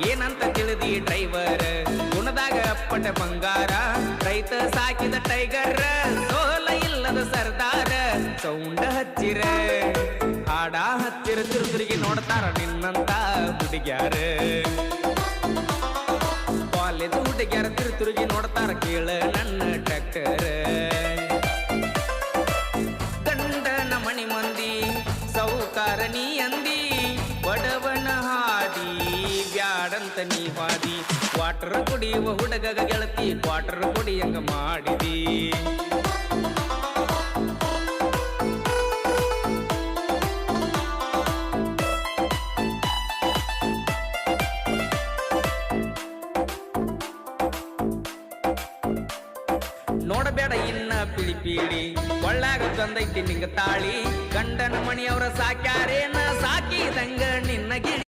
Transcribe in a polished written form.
ಏನಂತ ತಿಳಿದಿ ಡ್ರೈವರ್ ಗುಣದಾಗ ಅಪ್ಪಟ ಬಂಗಾರ ರೈತ ಸಾಕಿದ ಟೈಗರ್ ಸೋಲ ಇಲ್ಲದ ಸರ್ದಾರ ಸೌಂಡ ಹಚ್ಚಿರ ಹಾಡ ಹಚ್ಚಿರ ತಿರುಗಿ ನೋಡ್ತಾರ ನಿನ್ನಂತ ಹುಡುಗ್ಯಾರ ಕಾಲೇಜ್ ಹುಡುಗ್ಯಾರ ತಿರುಗಿ ನೋಡ್ತಾರ ಕೇಳ ನನ್ನ ಟ್ರ್ಯಾಕ್ಟರ್ ಗಂಡನ ಮಣಿ ಮಂದಿ ಸೌಕಾರ ನೀ ಅಂದಿ ಬಡವನ ಹಾದಿ ಬ್ಯಾಡಂತ ನೀ ವಾದಿ ವಾಟರ್ ಕುಡಿಯುವ ಹುಡುಗ ಗೆಳತಿ ವಾಟರ್ ಕುಡಿಯಂಗ ಮಾಡಿದಿ ನೋಡಬೇಡ ಇನ್ನ ಪಿಳಿ ಪೀಳಿ ಕೊಳ್ಳಾಗ ತಂದೈತಿ ನಿಂಗ ತಾಳಿ ಗಂಡನ ಮಣಿಯವರ ಸಾಕ್ಯಾರೇನ ಸಾಕಿದಂಗ ನಿನ್ನ ಗಿಳಿ